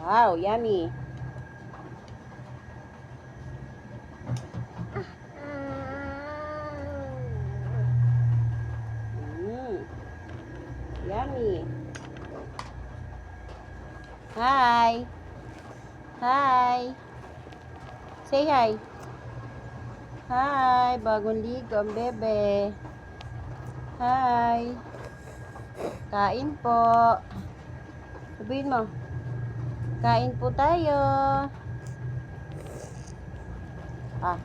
Wow, yummy. Yummy. Hi. Hi. Say hi. Hi, bagong ligo ang bebe. Hi. Kain po. Sabihin mo. Kain po tayo. Ah.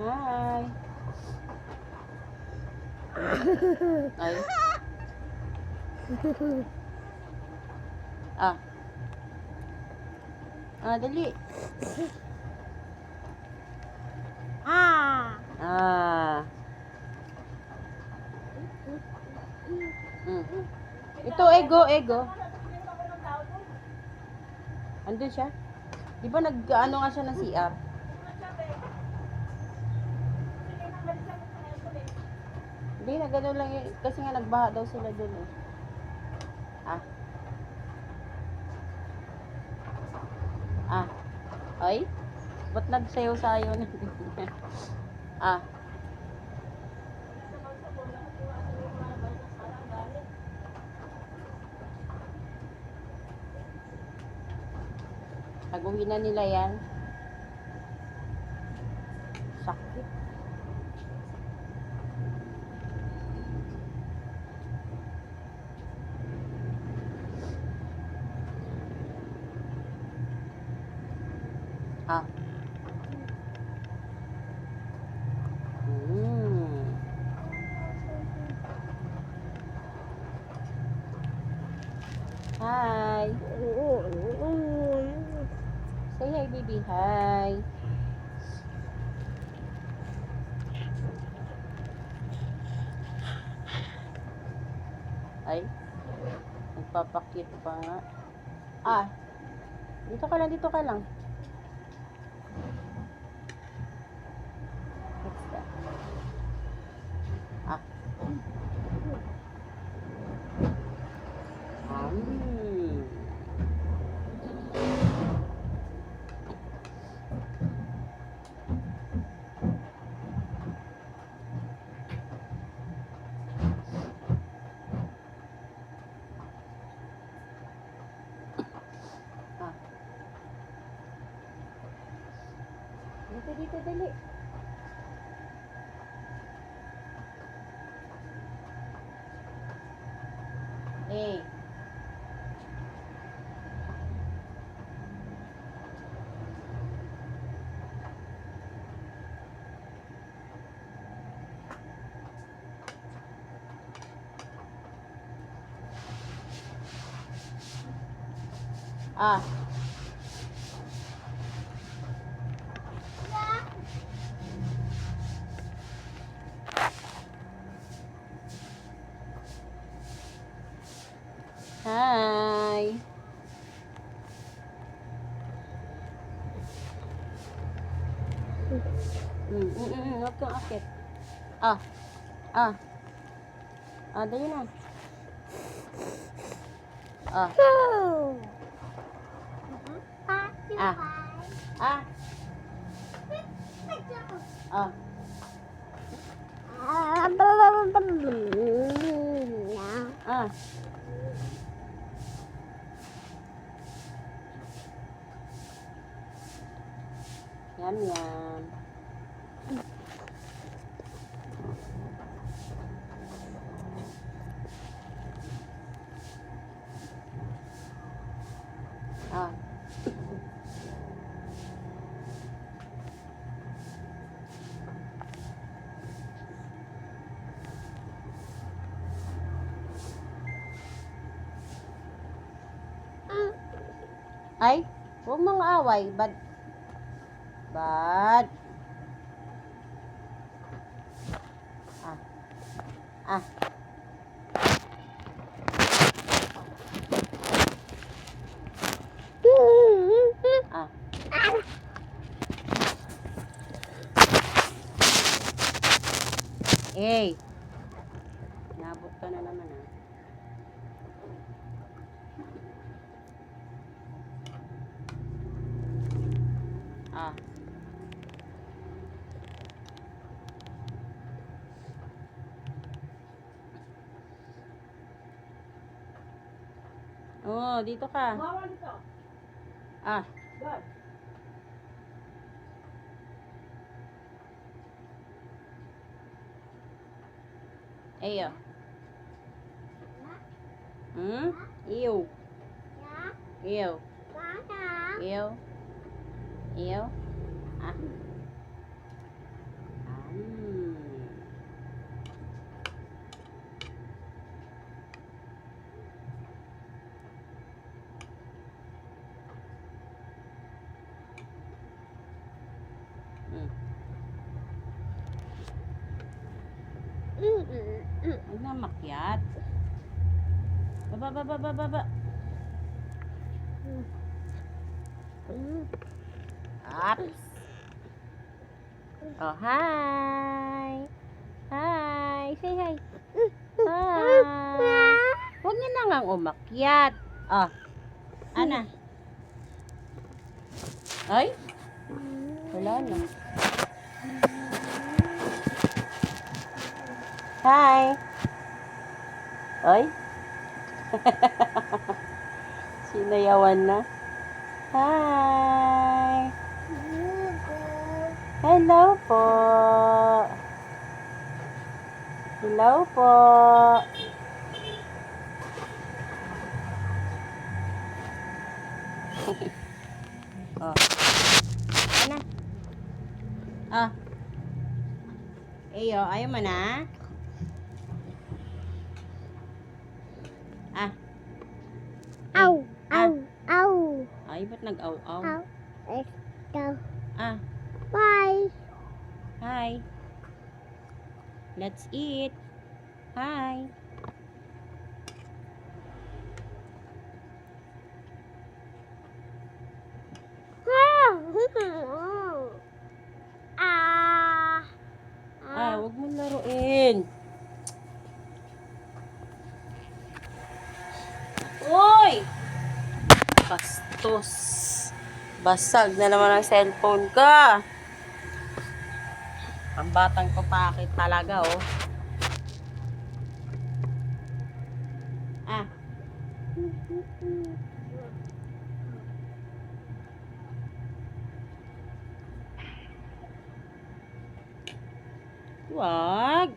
Hi. Ay. Ah. Ah, dali. Ah. Ito, ego. Andun siya? Di ba nag-ano nga siya ng CR? Hindi, nagano lang yun. Kasi nga nagbaha daw sila dun eh. Ah. Ah. Ay? Ba't nagsayaw-sayaw na? Ah. Taguhin na nila yan. Sakit. Ah. Hi. Say hi, baby. Hi. Ay. Nagpapakit pa nga. Ah. Dito ka lang. What's that? Ah. Dito, dali. Hey. Ah. Hi. Huwag kang akit. Ah. Ah. Ah, dali na. Ah. Ah. Ah. Ah. Ah. Yum, yum. Ah. Ay, huwag mong away. Bad. Ah. Ah. Ah. Hey! Nabot ka na naman ah. Oh, dito ka. Ah. Ayo. Ew. Ew. Ew. Ew. Ah. Huwag na makyat. Baba. Ups. Oh, hi. Hi. Say hi. Hi. Huwag na na ngang umakyat. Oh. Ana. Ay. Wala na. Hi. Ay. Sinayawan na. Hi. Hello po. Hello po. Oh. Ano? Ah. Eyo, ayaw mo na? Ah. Ow, ow, ow. Ay, ba't nag-aw-aw? Ow. Let's go. Ah. Bye. Hi. Let's eat. Hi. Huwag mo laruin. Uy! Bastos. Basag na naman ang cellphone ka. Ang batang papakit talaga, oh. Ah. Wag.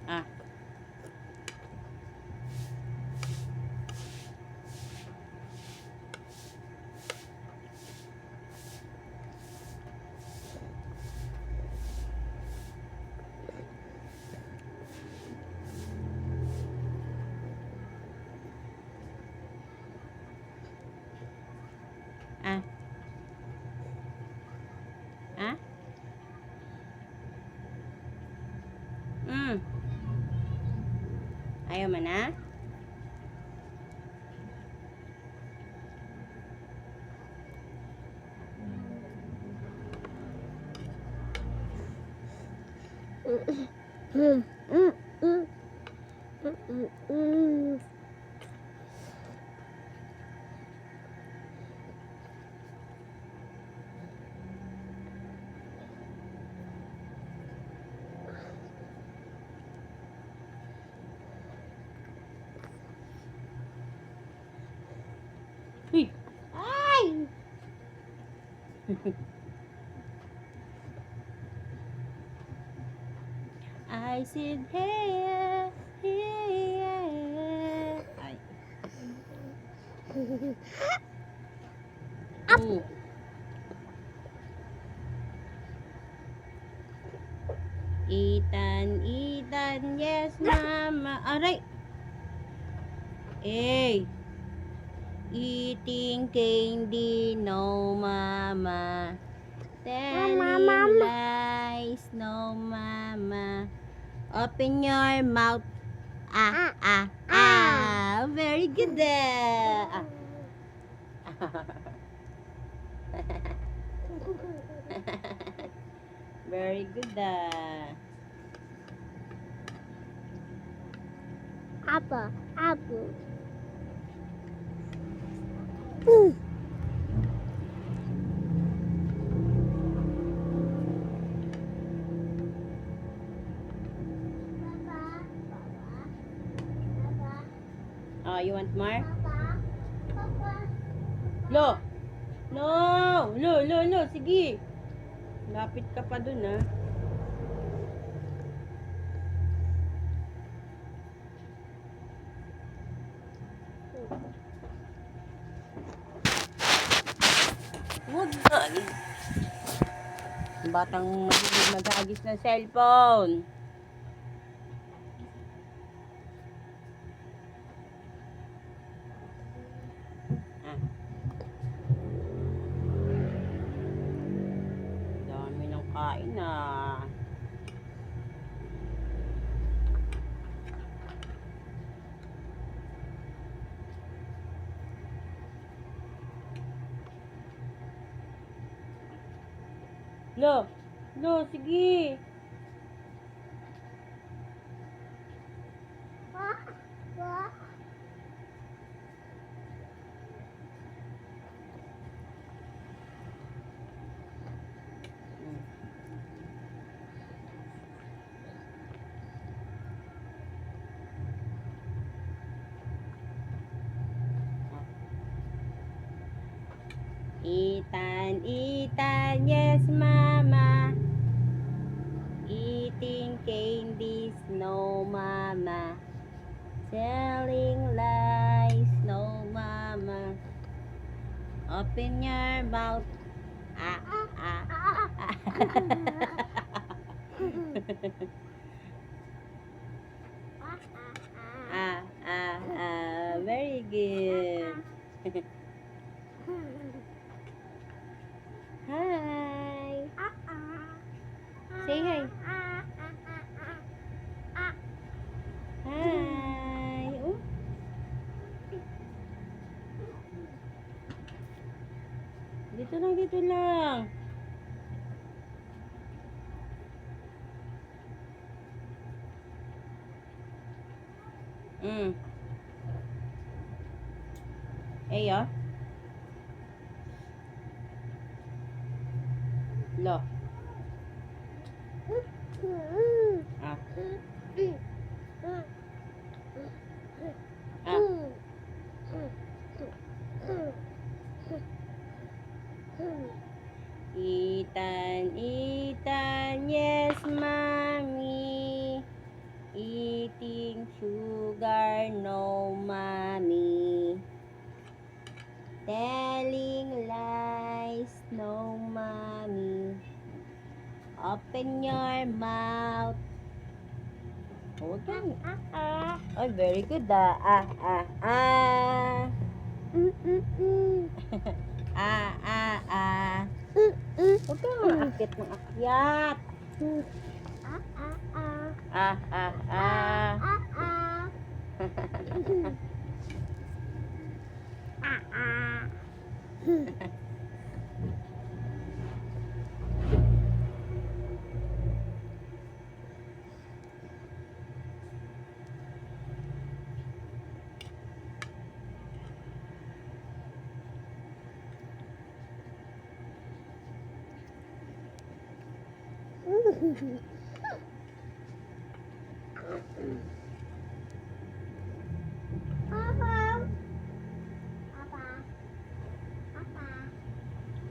Ah. Ah. Ah? Ayaw mo na? Uy! Ay! I said, hey, hey, ay. Oh. Ethan, yes, mama. Aray! Hey! Eating candy, no, mama. Telling lies, no, mama. Open your mouth. Ah. Very good. Ah. Very good. Apple. Apple. Oh, you want more? Lo! No! Lo! Sige! Lapit ka pa dun, ah. Huwag na. Batang mahilig mag-agis ng cellphone. Ah. Dami ng kain, ah. Lo, sige. Ethan, yes mama. Eating candies, no mama. Telling lies, no mama. Open your mouth. Ah. Very good. Hi. Say hi. Hi. Oh. Dito lang. Ayo. Lo. Ah. Ethan, yes mommy. Eating sugar, no mommy. Telling lies, no mommy. Open your mouth. Huwag kang Oh, very good. Ah. Huwag kang akyat ng akyat.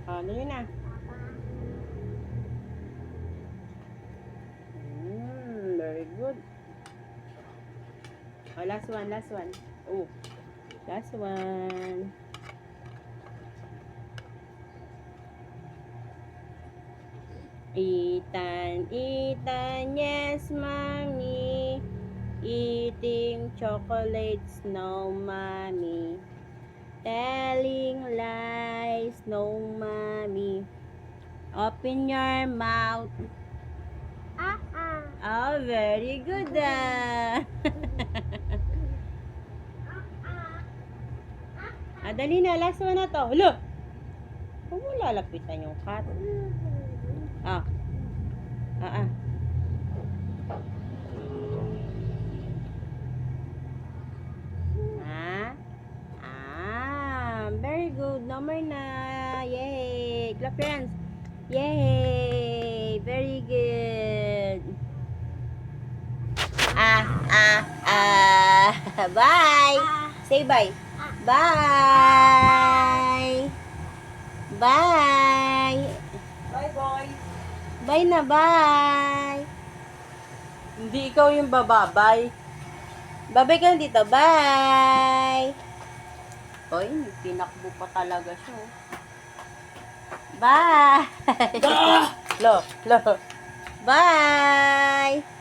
Oh, dali na. Very good. Oh, last one. Oh, last one. Ethan, yes mommy. Eating chocolates, no mommy. Telling lies, no mommy. Open your mouth. Oh, very good. Ah, dali na. Last one na to. Hala! Huwag mo lalapitan yung cat. Ah. Ah, ah. Ah. Ah. Very good. Number na. Yay. Clap your hands. Yay. Very good. Ah, ah, ah. Bye. Say bye. Bye. Bye. Bye, boy. Bye na, bye. Hindi ikaw yung bababay. Babay ka na dito. Bye. Oy, tinakbo pa talaga siya. Oh. Bye. Lo. Bye.